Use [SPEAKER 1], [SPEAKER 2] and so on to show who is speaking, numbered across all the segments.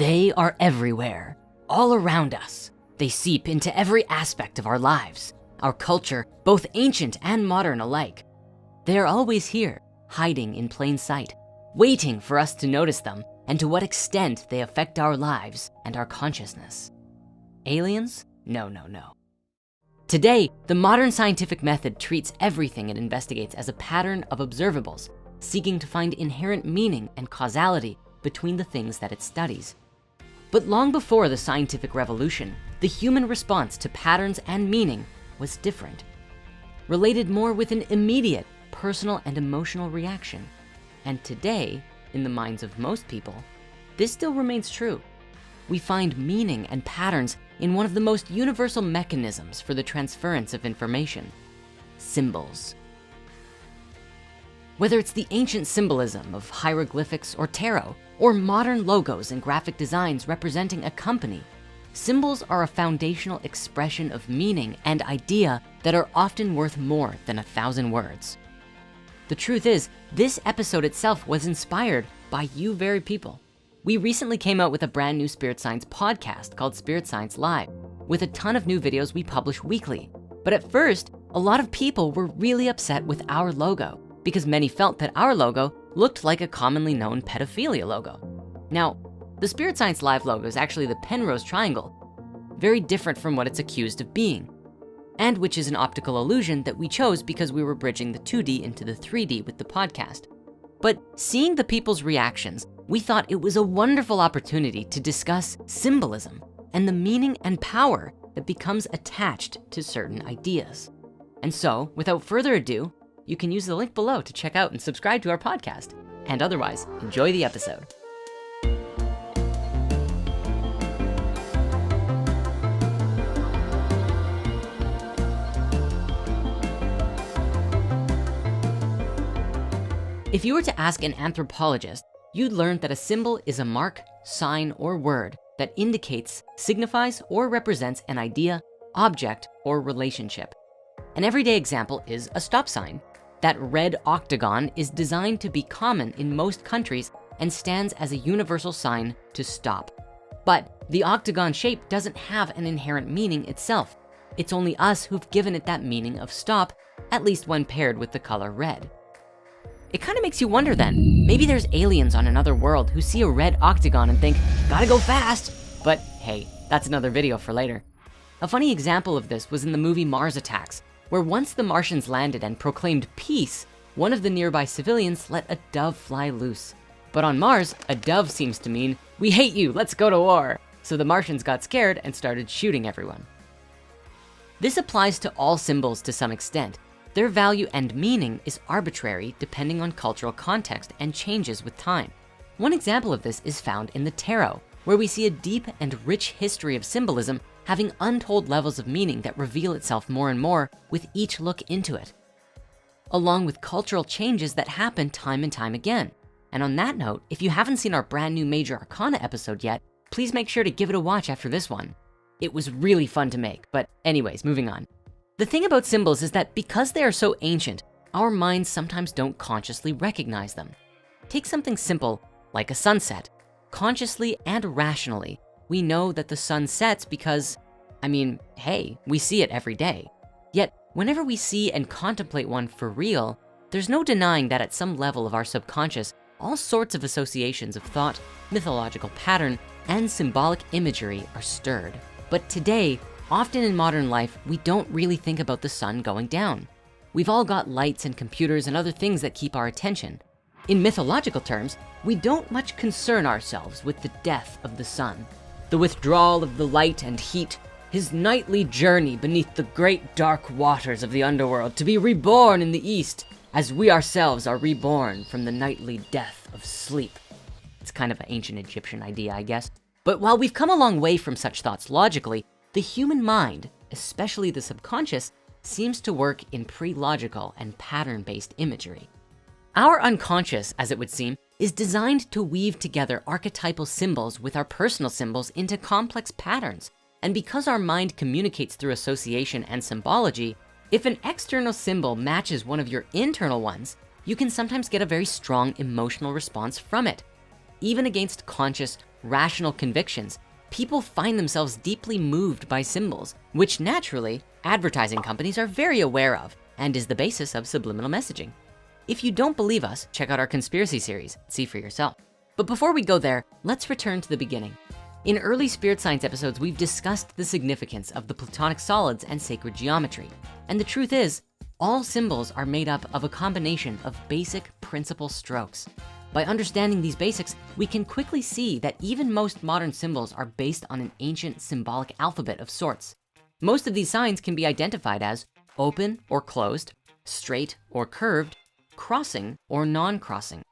[SPEAKER 1] They are everywhere, all around us. They seep into every aspect of our lives, our culture, both ancient and modern alike. They are always here, hiding in plain sight, waiting for us to notice them and to what extent they affect our lives and our consciousness. Aliens? No, no, no. Today, the modern scientific method treats everything it investigates as a pattern of observables, seeking to find inherent meaning and causality between the things that it studies. But long before the scientific revolution, the human response to patterns and meaning was different, related more with an immediate personal and emotional reaction. And today, in the minds of most people, this still remains true. We find meaning and patterns in one of the most universal mechanisms for the transference of information: symbols. Whether it's the ancient symbolism of hieroglyphics or tarot, or modern logos and graphic designs representing a company, symbols are a foundational expression of meaning and idea that are often worth more than 1,000 words. The truth is, this episode itself was inspired by you very people. We recently came out with a brand new Spirit Science podcast called Spirit Science Live, with a ton of new videos we publish weekly. But at first, a lot of people were really upset with our logo because many felt that our logo looked like a commonly known pedophilia logo. Now, the Spirit Science Live logo is actually the Penrose triangle, very different from what it's accused of being, and which is an optical illusion that we chose because we were bridging the 2D into the 3D with the podcast. But seeing the people's reactions, we thought it was a wonderful opportunity to discuss symbolism and the meaning and power that becomes attached to certain ideas. And so, without further ado, you can use the link below to check out and subscribe to our podcast. And otherwise, enjoy the episode. If you were to ask an anthropologist, you'd learn that a symbol is a mark, sign, or word that indicates, signifies, or represents an idea, object, or relationship. An everyday example is a stop sign. That red octagon is designed to be common in most countries and stands as a universal sign to stop. But the octagon shape doesn't have an inherent meaning itself. It's only us who've given it that meaning of stop, at least when paired with the color red. It kind of makes you wonder then, maybe there's aliens on another world who see a red octagon and think, gotta go fast. But hey, that's another video for later. A funny example of this was in the movie Mars Attacks, where once the Martians landed and proclaimed peace, one of the nearby civilians let a dove fly loose. But on Mars, a dove seems to mean, we hate you, let's go to war. So the Martians got scared and started shooting everyone. This applies to all symbols to some extent. Their value and meaning is arbitrary depending on cultural context and changes with time. One example of this is found in the tarot, where we see a deep and rich history of symbolism having untold levels of meaning that reveal itself more and more with each look into it, along with cultural changes that happen time and time again. And on that note, if you haven't seen our brand new Major Arcana episode yet, please make sure to give it a watch after this one. It was really fun to make, but anyways, moving on. The thing about symbols is that because they are so ancient, our minds sometimes don't consciously recognize them. Take something simple like a sunset. Consciously and rationally, we know that the sun sets because, hey, we see it every day. Yet, whenever we see and contemplate one for real, there's no denying that at some level of our subconscious, all sorts of associations of thought, mythological pattern, and symbolic imagery are stirred. But today, often in modern life, we don't really think about the sun going down. We've all got lights and computers and other things that keep our attention. In mythological terms, we don't much concern ourselves with the death of the sun, the withdrawal of the light and heat, his nightly journey beneath the great dark waters of the underworld to be reborn in the east, as we ourselves are reborn from the nightly death of sleep. It's kind of an ancient Egyptian idea, I guess. But while we've come a long way from such thoughts logically, the human mind, especially the subconscious, seems to work in pre-logical and pattern-based imagery. Our unconscious, as it would seem, is designed to weave together archetypal symbols with our personal symbols into complex patterns. And because our mind communicates through association and symbology, if an external symbol matches one of your internal ones, you can sometimes get a very strong emotional response from it. even against conscious, rational convictions, people find themselves deeply moved by symbols, which naturally, advertising companies are very aware of and is the basis of subliminal messaging. If you don't believe us, check out our conspiracy series, see for yourself. But before we go there, let's return to the beginning. In early spirit science episodes, we've discussed the significance of the Platonic solids and sacred geometry. And the truth is, all symbols are made up of a combination of basic principle strokes. By understanding these basics, we can quickly see that even most modern symbols are based on an ancient symbolic alphabet of sorts. Most of these signs can be identified as open or closed, straight or curved, crossing or non-crossing.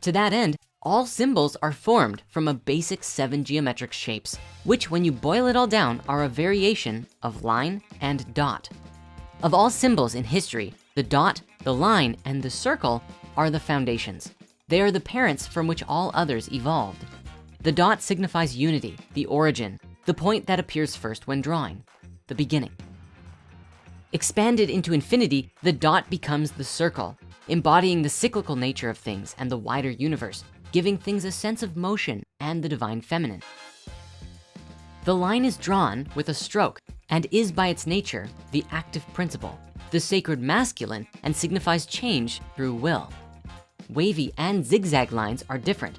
[SPEAKER 1] To that end, all symbols are formed from a basic 7 geometric shapes, which when you boil it all down are a variation of line and dot. Of all symbols in history, the dot, the line, and the circle are the foundations. They are the parents from which all others evolved. The dot signifies unity, the origin, the point that appears first when drawing, the beginning. Expanded into infinity, the dot becomes the circle, embodying the cyclical nature of things and the wider universe, giving things a sense of motion and the divine feminine. The line is drawn with a stroke and is by its nature the active principle, the sacred masculine, and signifies change through will. Wavy and zigzag lines are different.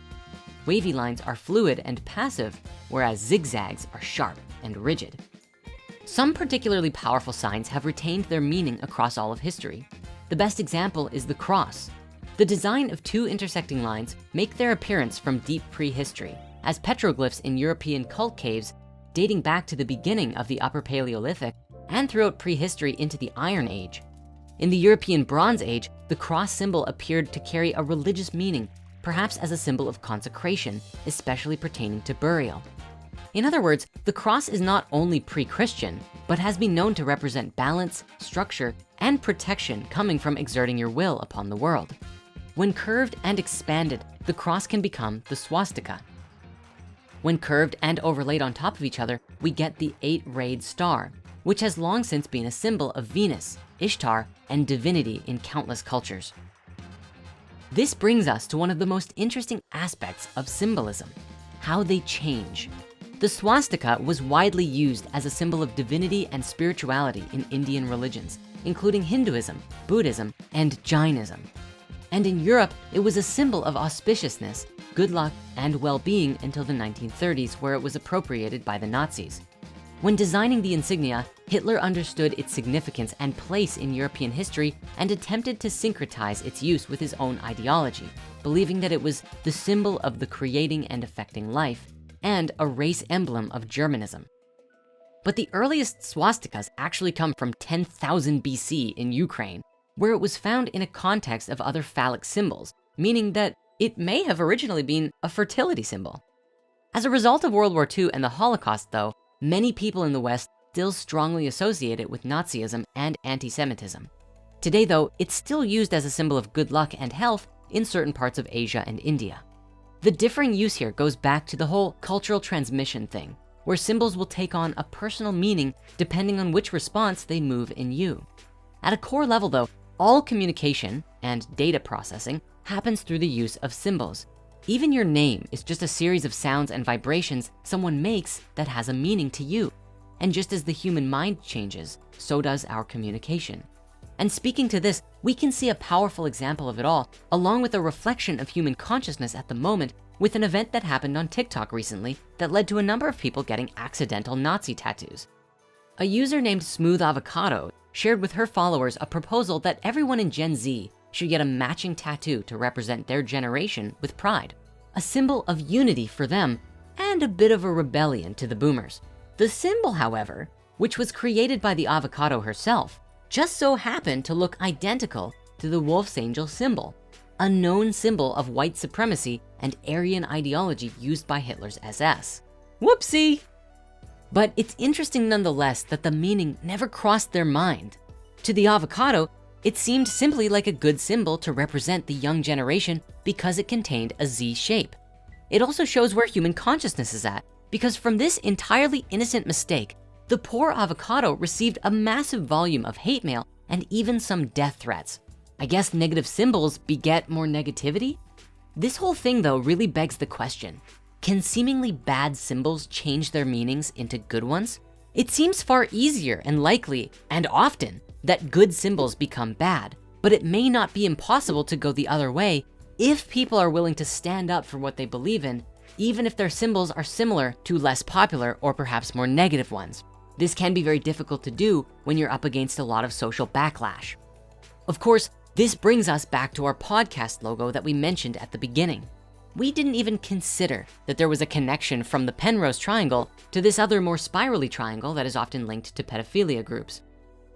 [SPEAKER 1] Wavy lines are fluid and passive, whereas zigzags are sharp and rigid. Some particularly powerful signs have retained their meaning across all of history. The best example is the cross. The design of 2 intersecting lines make their appearance from deep prehistory as petroglyphs in European cult caves dating back to the beginning of the Upper Paleolithic and throughout prehistory into the Iron Age. In the European Bronze Age, the cross symbol appeared to carry a religious meaning, perhaps as a symbol of consecration, especially pertaining to burial. In other words, the cross is not only pre-Christian, but has been known to represent balance, structure, and protection coming from exerting your will upon the world. When curved and expanded, the cross can become the swastika. When curved and overlaid on top of each other, we get the 8-rayed star, which has long since been a symbol of Venus, Ishtar, and divinity in countless cultures. This brings us to one of the most interesting aspects of symbolism, how they change. The swastika was widely used as a symbol of divinity and spirituality in Indian religions, including Hinduism, Buddhism, and Jainism. And in Europe, it was a symbol of auspiciousness, good luck, and well-being until the 1930s, where it was appropriated by the Nazis. When designing the insignia, Hitler understood its significance and place in European history and attempted to syncretize its use with his own ideology, believing that it was the symbol of the creating and affecting life and a race emblem of Germanism. But the earliest swastikas actually come from 10,000 BC in Ukraine, where it was found in a context of other phallic symbols, meaning that it may have originally been a fertility symbol. As a result of World War II and the Holocaust though, many people in the West still strongly associate it with Nazism and anti-Semitism. Today though, it's still used as a symbol of good luck and health in certain parts of Asia and India. The differing use here goes back to the whole cultural transmission thing, where symbols will take on a personal meaning depending on which response they move in you. At a core level though, all communication and data processing happens through the use of symbols. Even your name is just a series of sounds and vibrations someone makes that has a meaning to you. And just as the human mind changes, so does our communication. And speaking to this, we can see a powerful example of it all, along with a reflection of human consciousness at the moment with an event that happened on TikTok recently that led to a number of people getting accidental Nazi tattoos. A user named Smooth Avocado shared with her followers a proposal that everyone in Gen Z should get a matching tattoo to represent their generation with pride, a symbol of unity for them and a bit of a rebellion to the boomers. The symbol, however, which was created by the avocado herself, just so happened to look identical to the wolf's angel symbol, a known symbol of white supremacy and Aryan ideology used by Hitler's SS. Whoopsie! But it's interesting nonetheless that the meaning never crossed their mind. To the avocado, it seemed simply like a good symbol to represent the young generation because it contained a Z shape. It also shows where human consciousness is at, because from this entirely innocent mistake, the poor avocado received a massive volume of hate mail and even some death threats. I guess negative symbols beget more negativity? This whole thing though really begs the question, can seemingly bad symbols change their meanings into good ones? It seems far easier and likely, and often, that good symbols become bad, but it may not be impossible to go the other way if people are willing to stand up for what they believe in, even if their symbols are similar to less popular or perhaps more negative ones. This can be very difficult to do when you're up against a lot of social backlash. Of course, this brings us back to our podcast logo that we mentioned at the beginning. We didn't even consider that there was a connection from the Penrose triangle to this other more spirally triangle that is often linked to pedophilia groups.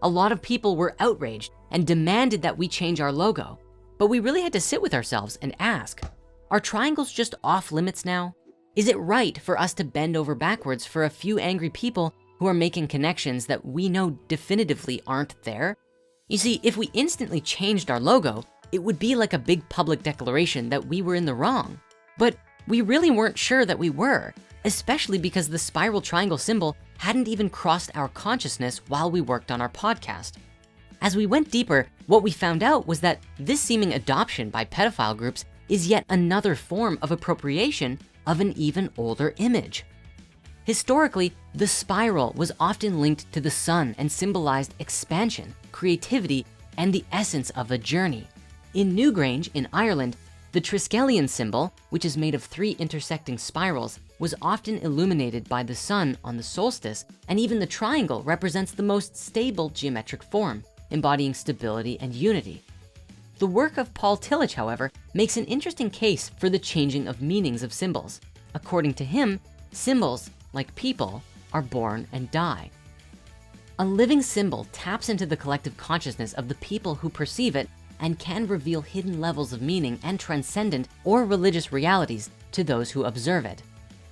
[SPEAKER 1] A lot of people were outraged and demanded that we change our logo, but we really had to sit with ourselves and ask, are triangles just off limits now? Is it right for us to bend over backwards for a few angry people who are making connections that we know definitively aren't there? You see, if we instantly changed our logo, it would be like a big public declaration that we were in the wrong. But we really weren't sure that we were, especially because the spiral triangle symbol hadn't even crossed our consciousness while we worked on our podcast. As we went deeper, what we found out was that this seeming adoption by pedophile groups is yet another form of appropriation of an even older image. Historically, the spiral was often linked to the sun and symbolized expansion, creativity, and the essence of a journey. In Newgrange in Ireland, the Triskelion symbol, which is made of 3 intersecting spirals, was often illuminated by the sun on the solstice, and even the triangle represents the most stable geometric form, embodying stability and unity. The work of Paul Tillich, however, makes an interesting case for the changing of meanings of symbols. According to him, symbols, like people, are born and die. A living symbol taps into the collective consciousness of the people who perceive it and can reveal hidden levels of meaning and transcendent or religious realities to those who observe it.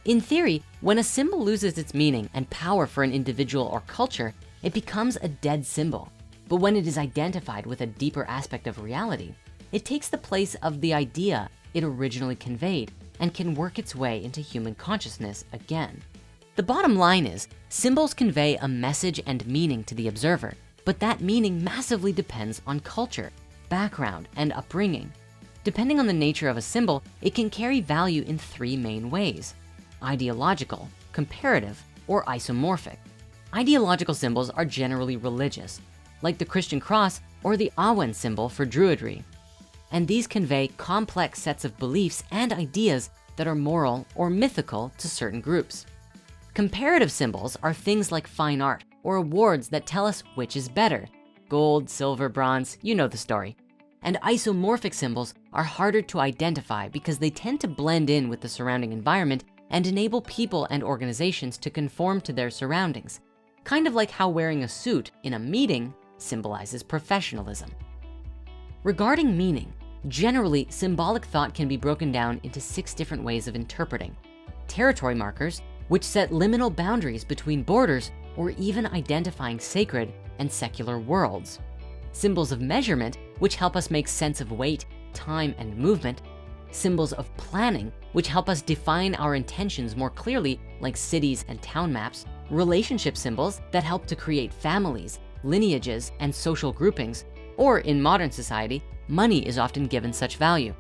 [SPEAKER 1] In theory, when a symbol loses its meaning and power for an individual or culture, it becomes a dead symbol. But when it is identified with a deeper aspect of reality, it takes the place of the idea it originally conveyed and can work its way into human consciousness again. The bottom line is, symbols convey a message and meaning to the observer, but that meaning massively depends on culture, background, and upbringing. Depending on the nature of a symbol, it can carry value in 3 main ways: ideological, comparative, or isomorphic. Ideological symbols are generally religious, like the Christian cross or the Awen symbol for Druidry. And these convey complex sets of beliefs and ideas that are moral or mythical to certain groups. Comparative symbols are things like fine art or awards that tell us which is better: gold, silver, bronze, you know the story. And isomorphic symbols are harder to identify because they tend to blend in with the surrounding environment and enable people and organizations to conform to their surroundings. Kind of like how wearing a suit in a meeting symbolizes professionalism. Regarding meaning, generally symbolic thought can be broken down into 6 different ways of interpreting. Territory markers, which set liminal boundaries between borders or even identifying sacred and secular worlds. Symbols of measurement, which help us make sense of weight, time, and movement. Symbols of planning, which help us define our intentions more clearly, like cities and town maps. Relationship symbols that help to create families, lineages, and social groupings. Or in modern society, money is often given such value.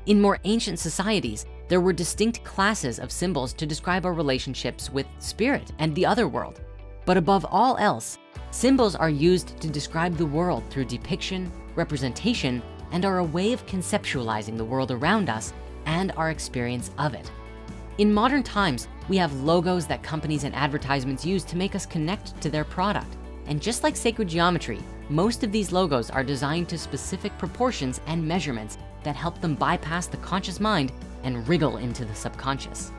[SPEAKER 1] In more ancient societies, there were distinct classes of symbols to describe our relationships with spirit and the other world. But above all else, symbols are used to describe the world through depiction, representation, and are a way of conceptualizing the world around us and our experience of it. In modern times, we have logos that companies and advertisements use to make us connect to their product. And just like sacred geometry, most of these logos are designed to specific proportions and measurements that help them bypass the conscious mind and wriggle into the subconscious.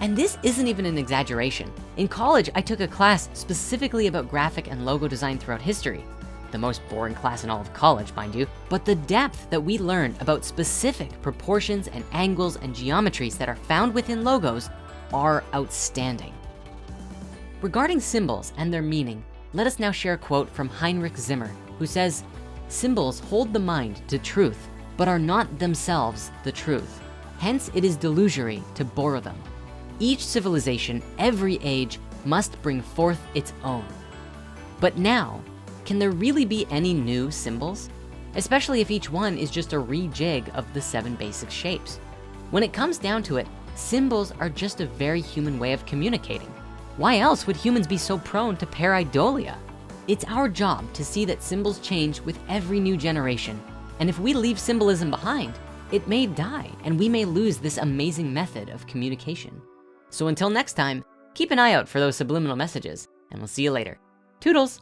[SPEAKER 1] And this isn't even an exaggeration. In college, I took a class specifically about graphic and logo design throughout history. The most boring class in all of college, mind you, but the depth that we learned about specific proportions and angles and geometries that are found within logos are outstanding. Regarding symbols and their meaning, let us now share a quote from Heinrich Zimmer, who says, "Symbols hold the mind to truth, but are not themselves the truth. Hence it is delusory to borrow them. Each civilization, every age, must bring forth its own." But now, can there really be any new symbols? especially if each one is just a rejig of the 7 basic shapes. When it comes down to it, symbols are just a very human way of communicating. Why else would humans be so prone to pareidolia? It's our job to see that symbols change with every new generation. And if we leave symbolism behind, it may die and we may lose this amazing method of communication. So until next time, keep an eye out for those subliminal messages and we'll see you later. Toodles.